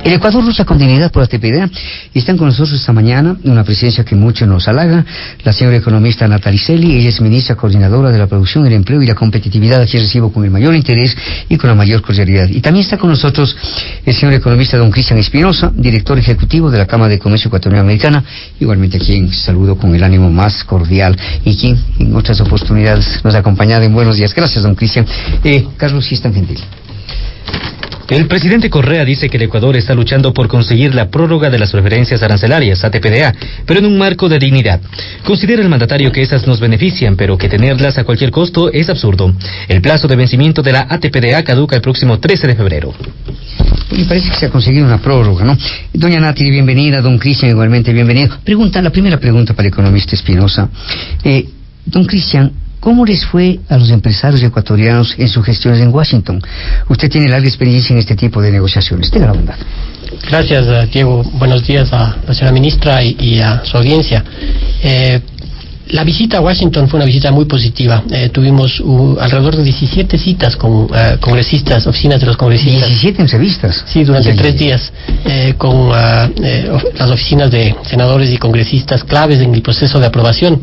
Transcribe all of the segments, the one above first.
El Ecuador lucha con dignidad por la TPDA y están con nosotros esta mañana, una presidencia que mucho nos halaga, la señora economista Natalicelli. Ella es ministra coordinadora de la producción, el empleo y la competitividad, a quien recibo con el mayor interés y con la mayor cordialidad. Y también está con nosotros el señor economista don Cristian Espinosa, director ejecutivo de la Cámara de Comercio Ecuatoriano-Americana, igualmente a quien saludo con el ánimo más cordial y quien en otras oportunidades nos ha acompañado en Buenos Días. Gracias, don Cristian. Carlos, si es tan gentil. El presidente Correa dice que el Ecuador está luchando por conseguir la prórroga de las preferencias arancelarias, ATPDA, pero en un marco de dignidad. Considera el mandatario que esas nos benefician, pero que tenerlas a cualquier costo es absurdo. El plazo de vencimiento de la ATPDA caduca el próximo 13 de febrero. Me parece que se ha conseguido una prórroga, ¿no? Doña Nati, bienvenida. Don Cristian, igualmente bienvenido. La primera pregunta para el economista Espinosa. Don Cristian, ¿cómo les fue a los empresarios ecuatorianos en sus gestiones en Washington? Usted tiene larga experiencia en este tipo de negociaciones. Tenga la bondad. Gracias, Diego. Buenos días a la señora ministra y a su audiencia. La visita a Washington fue una visita muy positiva. Tuvimos alrededor de 17 citas con congresistas, oficinas de los congresistas. 17 entrevistas. Sí, durante 3 días, con las oficinas de senadores y congresistas claves en el proceso de aprobación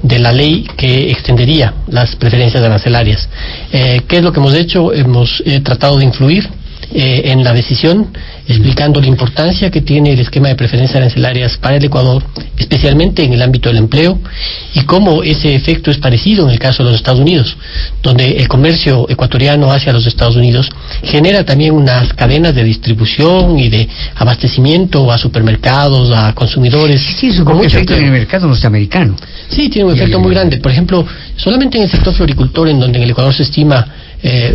de la ley que extendería las preferencias arancelarias. ¿Qué es lo que hemos hecho? Hemos tratado de influir en la decisión, explicando la importancia que tiene el esquema de preferencias arancelarias para el Ecuador, especialmente en el ámbito del empleo, y cómo ese efecto es parecido en el caso de los Estados Unidos, donde el comercio ecuatoriano hacia los Estados Unidos genera también unas cadenas de distribución y de abastecimiento a supermercados, a consumidores. Sí, eso con mucho efecto en el mercado norteamericano. Sí, tiene un efecto muy grande. Por ejemplo, solamente en el sector floricultor, en donde en el Ecuador se estima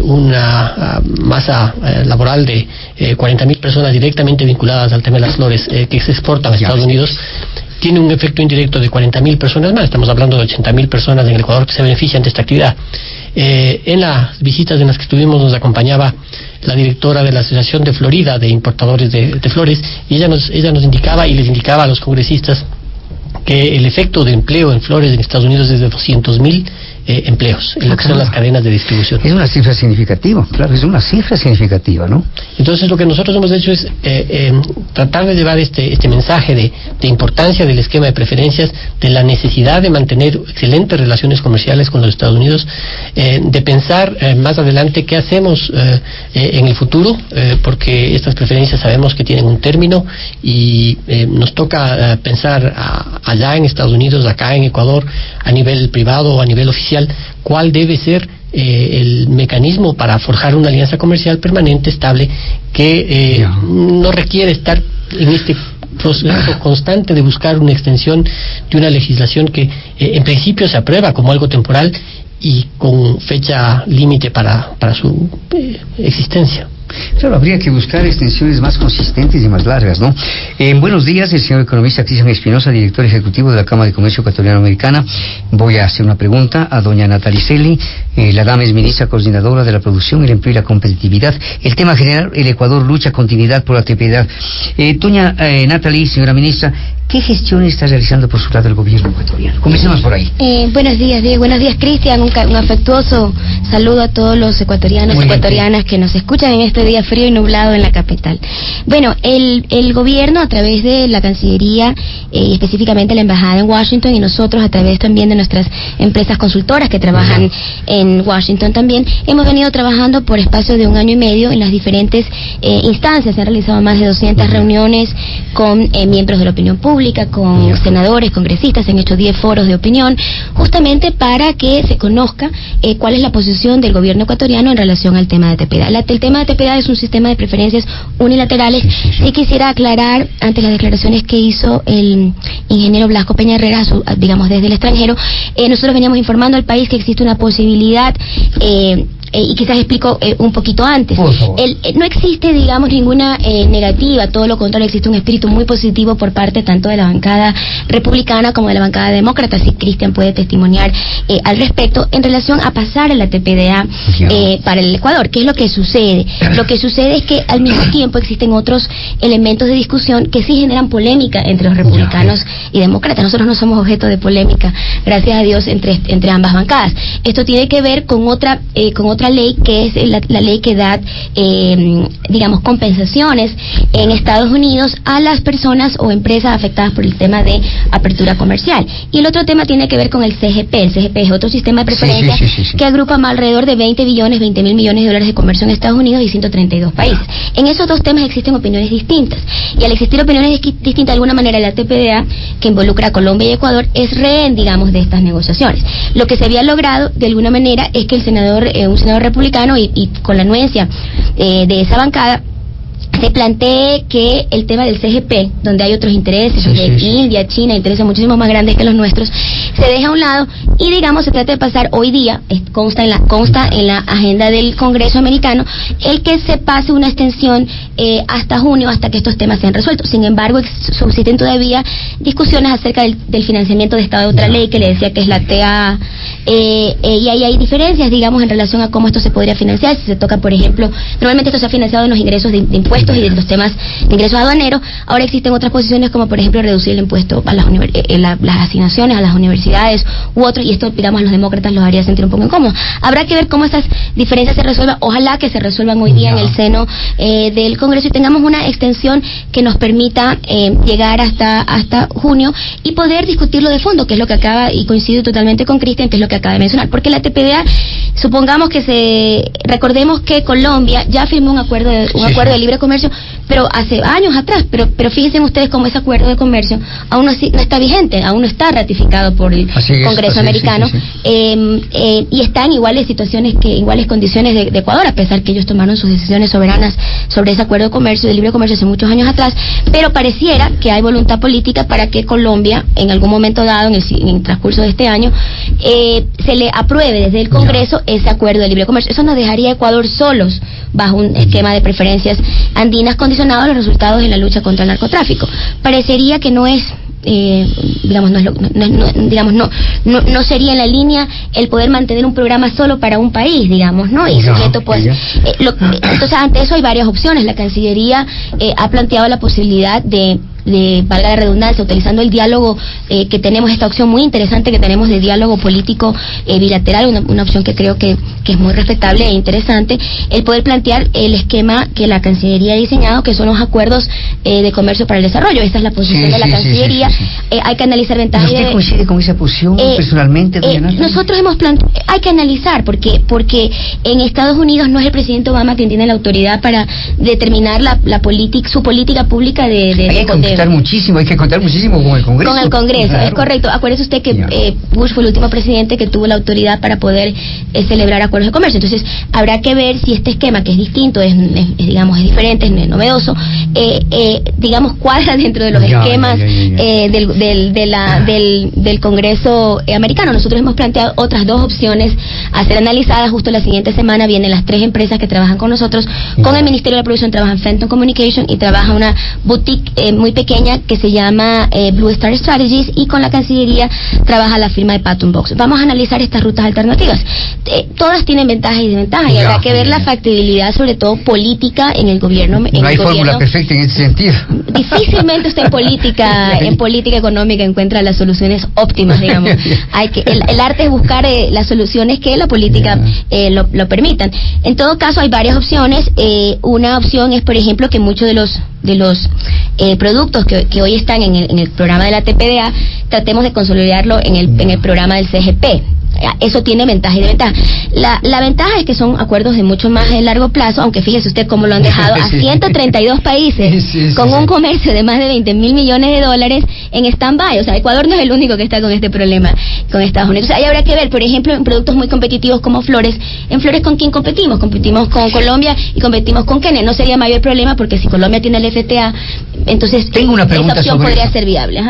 una masa laboral de 40.000 personas directamente vinculadas al tema de las flores que se exportan a Estados Unidos, tiene un efecto indirecto de 40.000 personas más. Estamos hablando de 80.000 personas en el Ecuador que se benefician de esta actividad. En las visitas en las que estuvimos nos acompañaba la directora de la Asociación de Florida de Importadores de Flores, y ella nos indicaba y les indicaba a los congresistas que el efecto de empleo en flores en Estados Unidos es de 200.000 empleos en lo que son las cadenas de distribución. Es una cifra significativa, claro, es una cifra significativa, ¿no? Entonces lo que nosotros hemos hecho es tratar de llevar este mensaje de importancia del esquema de preferencias, de la necesidad de mantener excelentes relaciones comerciales con los Estados Unidos, de pensar más adelante qué hacemos en el futuro, porque estas preferencias sabemos que tienen un término y nos toca pensar allá en Estados Unidos, acá en Ecuador, a nivel privado o a nivel oficial, cuál debe ser el mecanismo para forjar una alianza comercial permanente, estable, que no requiere estar en este proceso constante de buscar una extensión de una legislación que en principio se aprueba como algo temporal y con fecha límite para su existencia. Claro, habría que buscar extensiones más consistentes y más largas, ¿no? Buenos días, el señor economista Cristian Espinosa, director ejecutivo de la Cámara de Comercio Ecuatoriano-Americana. Voy a hacer una pregunta a doña Natalicelli. La dama es ministra coordinadora de la producción, el empleo y la competitividad. El tema general, el Ecuador lucha con dignidad por la TPDA. Doña Natali, señora ministra, ¿qué gestiones está realizando por su lado el gobierno ecuatoriano? Comencemos por ahí. Buenos días, Diego. Buenos días, Cristian. Un afectuoso saludo a todos los ecuatorianos y ecuatorianas que nos escuchan en este día frío y nublado en la capital. Bueno, el gobierno, a través de la Cancillería y específicamente la Embajada en Washington, y nosotros a través también de nuestras empresas consultoras que trabajan en Washington también, hemos venido trabajando por espacio de 1 año y medio en las diferentes instancias. Se han realizado más de 200 reuniones con miembros de la opinión pública, con senadores, congresistas. Se han hecho 10 foros de opinión, justamente para que se conozca cuál es la posición del gobierno ecuatoriano en relación al tema de TPDA. El tema de TPDA es un sistema de preferencias unilaterales. Y quisiera aclarar, ante las declaraciones que hizo el ingeniero Blasco Peña Herrera, digamos desde el extranjero, nosotros veníamos informando al país que existe una posibilidad, y quizás explico un poquito antes. No existe, digamos, ninguna negativa, todo lo contrario, existe un espíritu muy positivo por parte tanto de la bancada republicana como de la bancada demócrata, si Cristian puede testimoniar al respecto, en relación a pasar a la TPDA para el Ecuador. ¿Qué es lo que sucede? Lo que sucede es que al mismo tiempo existen otros elementos de discusión que sí generan polémica entre los republicanos y demócratas. Nosotros no somos objeto de polémica, gracias a Dios, entre ambas bancadas. Esto tiene que ver con otra otra ley que es la ley que da, digamos, compensaciones en Estados Unidos a las personas o empresas afectadas por el tema de apertura comercial. Y el otro tema tiene que ver con el CGP. El CGP es otro sistema de preferencias que agrupa alrededor de 20 mil millones de dólares de comercio en Estados Unidos y 132 países. En esos dos temas existen opiniones distintas. Y al existir opiniones distintas, de alguna manera la TPDA, que involucra a Colombia y Ecuador, es rehén, digamos, de estas negociaciones. Lo que se había logrado, de alguna manera, es que un senador republicano y con la anuencia de esa bancada, se plantee que el tema del CGP, donde hay otros intereses, India, China, intereses muchísimo más grandes que los nuestros, se deja a un lado y, digamos, se trata de pasar hoy día, consta en la agenda del Congreso americano, el que se pase una extensión hasta junio, hasta que estos temas sean resueltos. Sin embargo, subsisten todavía discusiones acerca del financiamiento de Estado de otra ley, que le decía que es la TA, y ahí hay diferencias, digamos, en relación a cómo esto se podría financiar. Si se toca, por ejemplo, normalmente esto se ha financiado en los ingresos de impuestos y de los temas de ingresos aduaneros. Ahora existen otras posiciones, como por ejemplo reducir el impuesto a las asignaciones a las universidades u otros, y esto, digamos, a los demócratas los haría sentir un poco incómodos. Habrá que ver cómo esas diferencias se resuelvan. Ojalá que se resuelvan hoy día en el seno del Congreso y tengamos una extensión que nos permita llegar hasta junio y poder discutirlo de fondo, que es lo que acaba, y coincido totalmente con Cristian, que es lo que acaba de mencionar, porque la TPDA, supongamos que recordemos que Colombia ya firmó un acuerdo de libre comercio, pero hace años atrás, pero fíjense ustedes cómo ese acuerdo de comercio aún no está vigente, aún no está ratificado por el Congreso americano, y está en iguales condiciones de Ecuador, a pesar que ellos tomaron sus decisiones soberanas sobre ese acuerdo de libre comercio hace muchos años atrás, pero pareciera que hay voluntad política para que Colombia, en algún momento dado, en el transcurso de este año, se le apruebe desde el Congreso ese acuerdo de libre comercio. Eso nos dejaría a Ecuador solos bajo un esquema de preferencias andinas condicionado a los resultados de la lucha contra el narcotráfico. Parecería que no es, no sería en la línea el poder mantener un programa solo para un país, digamos, ¿no? Y sujeto, pues, entonces ante eso hay varias opciones. La Cancillería ha planteado la posibilidad de valga la redundancia, utilizando el diálogo que tenemos, esta opción muy interesante que tenemos de diálogo político bilateral, una opción que creo que es muy respetable e interesante, el poder plantear el esquema que la Cancillería ha diseñado, que son los acuerdos de comercio para el desarrollo. Esa es la posición de la Cancillería. Hay que analizar ventajas. ¿Usted coincide con esa posición personalmente, doña Natalie? Nosotros hay que analizar, porque en Estados Unidos no es el presidente Obama quien tiene la autoridad para determinar su política pública de hay que contar muchísimo con el Congreso. Con el Congreso, claro. Es correcto. Acuérdese usted que Bush fue el último presidente que tuvo la autoridad para poder celebrar acuerdos de comercio. Entonces, habrá que ver si este esquema, que es distinto, es diferente, es novedoso, digamos, cuadra dentro de los esquemas del Congreso americano. Nosotros hemos planteado otras dos opciones a ser analizadas. Justo la siguiente semana vienen las 3 empresas que trabajan con nosotros. Con el Ministerio de la Producción trabajan Fenton Communication y trabaja una boutique muy pequeña que se llama Blue Star Strategies, y con la Cancillería trabaja la firma de Patton Box. Vamos a analizar estas rutas alternativas. Todas tienen ventajas y desventajas, y habrá que ver la factibilidad, sobre todo política, en el gobierno. No hay fórmula perfecta en ese sentido. Difícilmente usted en política económica encuentra las soluciones óptimas, digamos. El arte es buscar las soluciones que la política lo permitan. En todo caso, hay varias opciones. Una opción es, por ejemplo, que muchos de los productos que hoy están en el programa de la TPDA, tratemos de consolidarlo en el programa del CGP. Eso tiene ventaja y desventaja. La ventaja es que son acuerdos de mucho más largo plazo, aunque fíjese usted cómo lo han dejado a 132 países con un comercio de más de 20 mil millones de dólares en stand-by. O sea, Ecuador no es el único que está con este problema con Estados Unidos. O sea, ahí habrá que ver, por ejemplo, en productos muy competitivos como flores. En flores, ¿con quién competimos? Competimos con Colombia y competimos con Kenia. No sería mayor problema, porque si Colombia tiene el FTA, entonces tengo una pregunta, esa opción podría ser viable.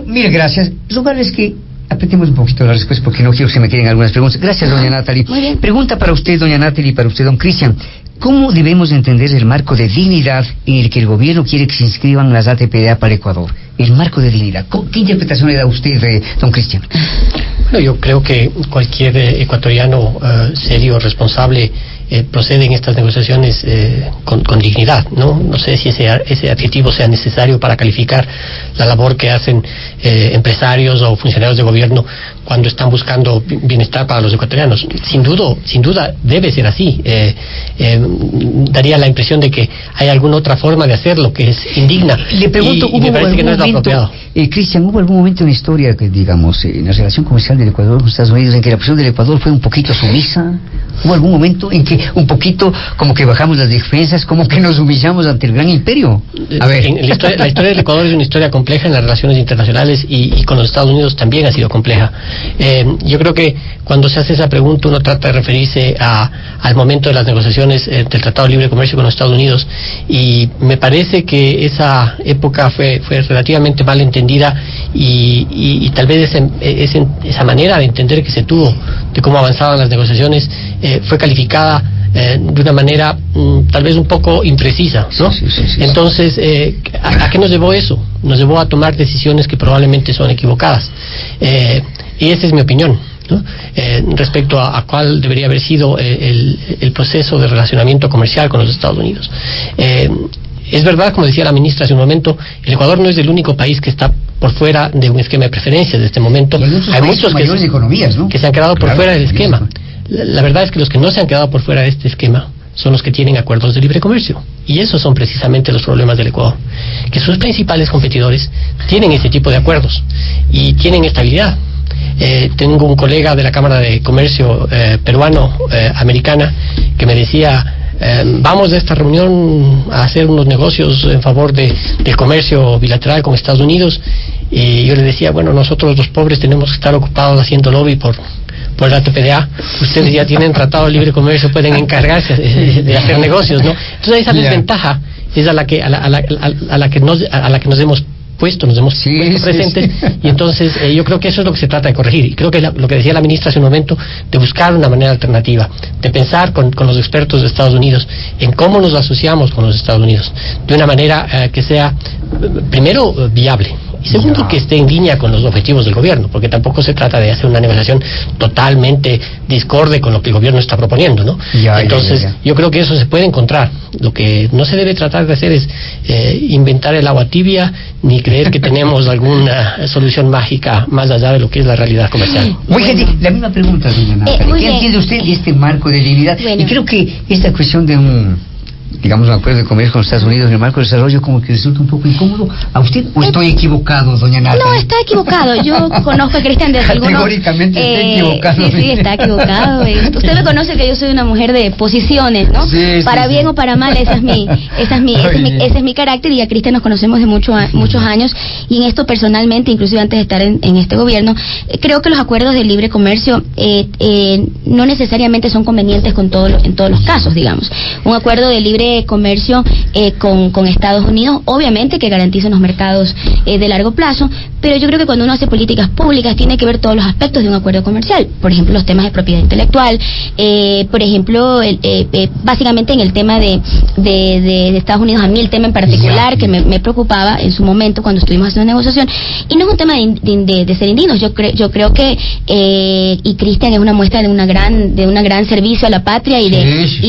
Mire, gracias. Rogarles que apretemos un poquito la respuesta, porque no quiero que se me queden algunas preguntas. Gracias, doña Natalie. Muy bien. Pregunta para usted, doña Natalie, y para usted, don Cristian. ¿Cómo debemos entender el marco de dignidad en el que el gobierno quiere que se inscriban las ATPDA para Ecuador? el marco de dignidad. ¿Qué interpretación le da usted, don Cristian? Bueno, yo creo que cualquier ecuatoriano serio, responsable, procede en estas negociaciones con dignidad, ¿no? No sé si ese adjetivo sea necesario para calificar la labor que hacen empresarios o funcionarios de gobierno cuando están buscando bienestar para los ecuatorianos. Sin duda debe ser así. Daría la impresión de que hay alguna otra forma de hacerlo que es indigna. Le pregunto, y me parece que no es lo apropiado. Cristian, ¿hubo algún momento en la historia que, digamos, en la relación comercial del Ecuador con Estados Unidos en que la posición del Ecuador fue un poquito sumisa? ¿Hubo algún momento en que un poquito como que bajamos las defensas, como que nos humillamos ante el gran imperio? A ver. La historia del Ecuador es una historia compleja en las relaciones internacionales y con los Estados Unidos también ha sido compleja. Yo creo que cuando se hace esa pregunta uno trata de referirse al momento de las negociaciones del Tratado de Libre Comercio con los Estados Unidos, y me parece que esa época fue relativamente mal entendida y tal vez esa manera de entender que se tuvo de cómo avanzaban las negociaciones fue calificada de una manera tal vez un poco imprecisa, ¿no? Sí. Entonces, ¿a qué nos llevó eso? Nos llevó a tomar decisiones que probablemente son equivocadas. Y esa es mi opinión, ¿no? Respecto a cuál debería haber sido el proceso de relacionamiento comercial con los Estados Unidos. Es verdad, como decía la ministra hace un momento, el Ecuador no es el único país que está por fuera de un esquema de preferencias de este momento. Hay muchos que se han quedado por fuera del esquema. La verdad es que los que no se han quedado por fuera de este esquema son los que tienen acuerdos de libre comercio. Y esos son precisamente los problemas del Ecuador, que sus principales competidores tienen ese tipo de acuerdos y tienen estabilidad. Tengo un colega de la Cámara de Comercio peruano-americana que me decía, vamos de esta reunión a hacer unos negocios en favor del comercio bilateral con Estados Unidos, y yo le decía, bueno, nosotros los pobres tenemos que estar ocupados haciendo lobby por la TPDA. Ustedes ya tienen tratado de libre comercio, pueden encargarse de hacer negocios, ¿no? Entonces esa desventaja es a la que nos hemos puesto presentes, y entonces yo creo que eso es lo que se trata de corregir, y creo que lo que decía la ministra hace un momento, de buscar una manera alternativa, de pensar con los expertos de Estados Unidos en cómo nos asociamos con los Estados Unidos de una manera que sea primero viable, y segundo que esté en línea con los objetivos del gobierno, porque tampoco se trata de hacer una negociación totalmente discorde con lo que el gobierno está proponiendo, ¿no? Entonces yo creo que eso se puede encontrar. Lo que no se debe tratar de hacer es inventar el agua tibia, ni creer que tenemos alguna solución mágica más allá de lo que es la realidad comercial. Muy gentil, la misma pregunta, doña Natalia. ¿Qué entiende usted de este marco de dignidad? Bueno. Y creo que esta cuestión de un acuerdo de comercio con Estados Unidos en el marco de desarrollo como que resulta un poco incómodo a usted, ¿o estoy equivocado, doña Natalia? No, está equivocado. Yo conozco a Cristian desde categóricamente está equivocado. Sí, está equivocado. Usted me conoce que yo soy una mujer de posiciones, ¿no? Sí, para bien o para mal, ese es mi carácter, y a Cristian nos conocemos de muchos años, y en esto personalmente, inclusive antes de estar en este gobierno, creo que los acuerdos de libre comercio no necesariamente son convenientes en todos los casos, digamos. Un acuerdo de libre comercio con Estados Unidos, obviamente que garantiza unos mercados de largo plazo, pero yo creo que cuando uno hace políticas públicas tiene que ver todos los aspectos de un acuerdo comercial, por ejemplo los temas de propiedad intelectual, por ejemplo básicamente en el tema de Estados Unidos, a mí el tema en particular que me preocupaba en su momento cuando estuvimos haciendo negociación, y no es un tema de ser indignos, yo creo que y Cristian es una muestra de un gran servicio a la patria y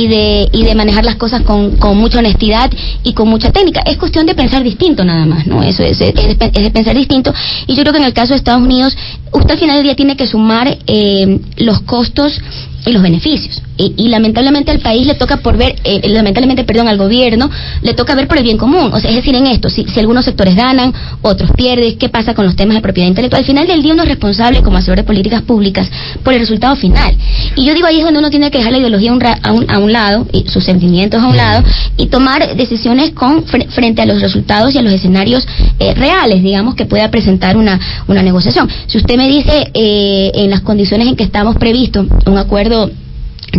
de manejar las cosas con mucha honestidad y con mucha técnica. Es cuestión de pensar distinto nada más, ¿no? Eso es de pensar distinto, y yo creo que en el caso de Estados Unidos usted al final del día tiene que sumar los costos y los beneficios, y lamentablemente al país le toca al gobierno le toca ver por el bien común, o sea, es decir, en esto, si algunos sectores ganan, otros pierden, ¿qué pasa con los temas de propiedad intelectual? Al final del día uno es responsable como asesor de políticas públicas por el resultado final, y yo digo, ahí es donde uno tiene que dejar la ideología a un lado, y sus sentimientos a un lado, y tomar decisiones frente a los resultados y a los escenarios reales, digamos, que pueda presentar una negociación. Si usted me dice en las condiciones en que estamos previstos un acuerdo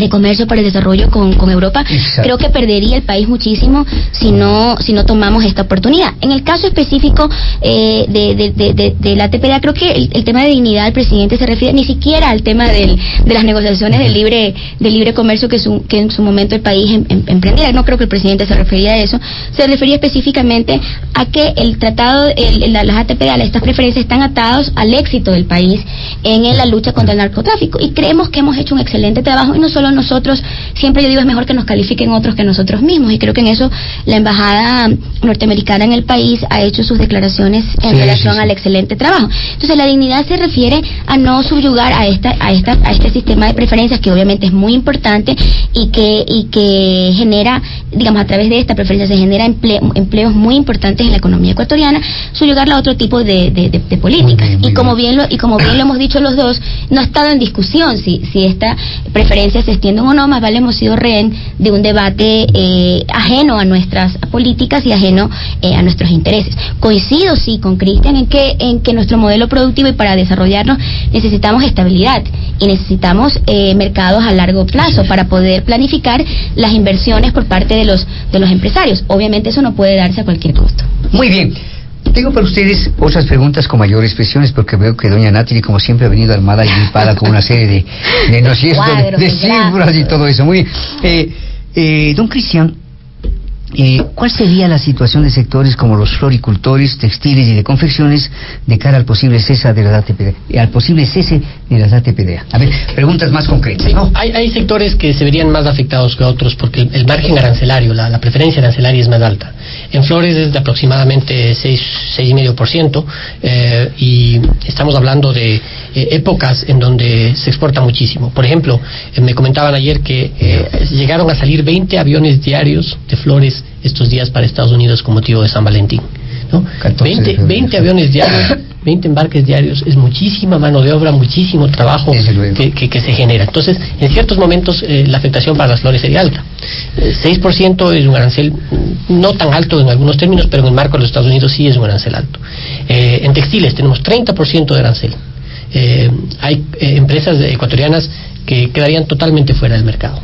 comercio para el desarrollo con Europa. Exacto. Creo que perdería el país muchísimo si no tomamos esta oportunidad. En el caso específico de la TPDA, creo que el tema de dignidad del presidente se refiere ni siquiera al tema de las negociaciones de libre comercio que en su momento el país emprendiera. No creo que el presidente se refería a eso. Se refería específicamente a que el tratado, las ATPDA, estas preferencias están atados al éxito del país en la lucha contra el narcotráfico, y creemos que hemos hecho un excelente trabajo, y no solo nosotros. Siempre yo digo, es mejor que nos califiquen otros que nosotros mismos, y creo que en eso la embajada norteamericana en el país ha hecho sus declaraciones en relación al excelente trabajo. Entonces la dignidad se refiere a no subyugar a este sistema de preferencias, que obviamente es muy importante y que genera, digamos, a través de esta preferencia se genera empleos muy importantes en la economía ecuatoriana, subyugarla a otro tipo de políticas. Muy bien. Como bien lo hemos dicho los dos, no ha estado en discusión si esta preferencia se extienden o no. Más vale hemos sido rehén de un debate ajeno a nuestras políticas y ajeno a nuestros intereses. Coincido sí con Cristian en que nuestro modelo productivo, y para desarrollarnos necesitamos estabilidad y necesitamos mercados a largo plazo para poder planificar las inversiones por parte de los empresarios. Obviamente eso no puede darse a cualquier costo. Muy bien. Tengo para ustedes otras preguntas con mayores expresiones, porque veo que doña Natalie, como siempre, ha venido armada y equipada con una serie de ¿no es cierto?, de cifras y todo eso. Muy bien. Don Cristian, ¿cuál sería la situación de sectores como los floricultores, textiles y de confecciones de cara al posible cese de las ATPDA? A ver, preguntas más concretas. Sí, ¿no? Hay sectores que se verían más afectados que otros porque el margen arancelario, la preferencia arancelaria es más alta. En flores es de aproximadamente 6,5%, y estamos hablando de épocas en donde se exporta muchísimo. Por ejemplo, me comentaban ayer que llegaron a salir 20 aviones diarios de flores estos días para Estados Unidos con motivo de San Valentín, ¿no? 20 aviones diarios, 20 embarques diarios, es muchísima mano de obra, muchísimo trabajo que se genera. Entonces, en ciertos momentos la afectación para las flores sería alta. 6% es un arancel no tan alto en algunos términos, pero en el marco de los Estados Unidos sí es un arancel alto. En textiles tenemos 30% de arancel. Hay empresas ecuatorianas que quedarían totalmente fuera del mercado.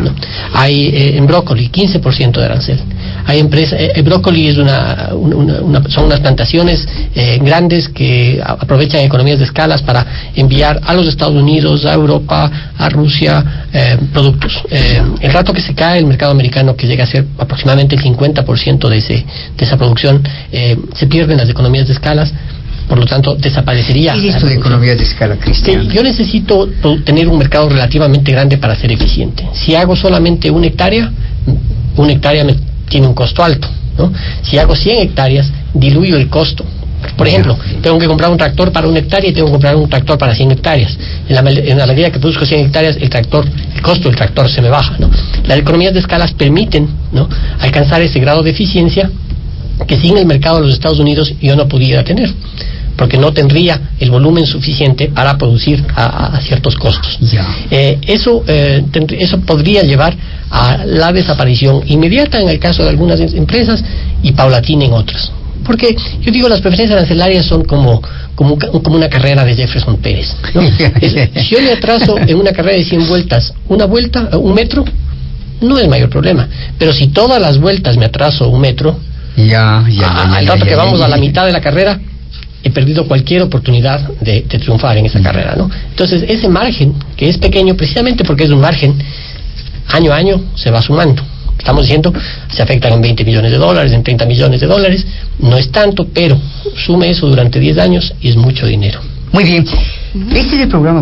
¿No? Hay en brócoli 15% de arancel. Hay empresas, brócoli es son unas plantaciones grandes que aprovechan economías de escalas para enviar a los Estados Unidos, a Europa, a Rusia productos. El rato que se cae el mercado americano, que llega a ser aproximadamente el 50% de esa producción, se pierden las economías de escalas. Por lo tanto, desaparecería. ¿Qué es esto de economía de escala, Cristian? Yo necesito tener un mercado relativamente grande para ser eficiente. Si hago solamente una hectárea tiene un costo alto, ¿no? Si hago 100 hectáreas, diluyo el costo. Por ejemplo, tengo que comprar un tractor para 1 hectárea y tengo que comprar un tractor para 100 hectáreas. En la medida que produzco 100 hectáreas, el costo del tractor se me baja, ¿no? Las economías de escalas permiten, ¿no?, alcanzar ese grado de eficiencia que sin el mercado de los Estados Unidos yo no pudiera tener, porque no tendría el volumen suficiente para producir a ciertos costos. Eso podría llevar a la desaparición inmediata en el caso de algunas empresas y paulatina en otras. Porque yo digo, las preferencias arancelarias son como una carrera de Jefferson Pérez, ¿no? Si yo me atraso en una carrera de 100 vueltas, un metro, no es mayor problema. Pero si todas las vueltas me atraso 1 metro, al rato que vamos a la mitad de la carrera, he perdido cualquier oportunidad de triunfar en esa carrera, ¿no? Entonces, ese margen, que es pequeño precisamente porque es un margen, año a año se va sumando. Estamos diciendo, se afectan en $20 millones, en $30 millones, no es tanto, pero sume eso durante 10 años y es mucho dinero. Muy bien, este es el programa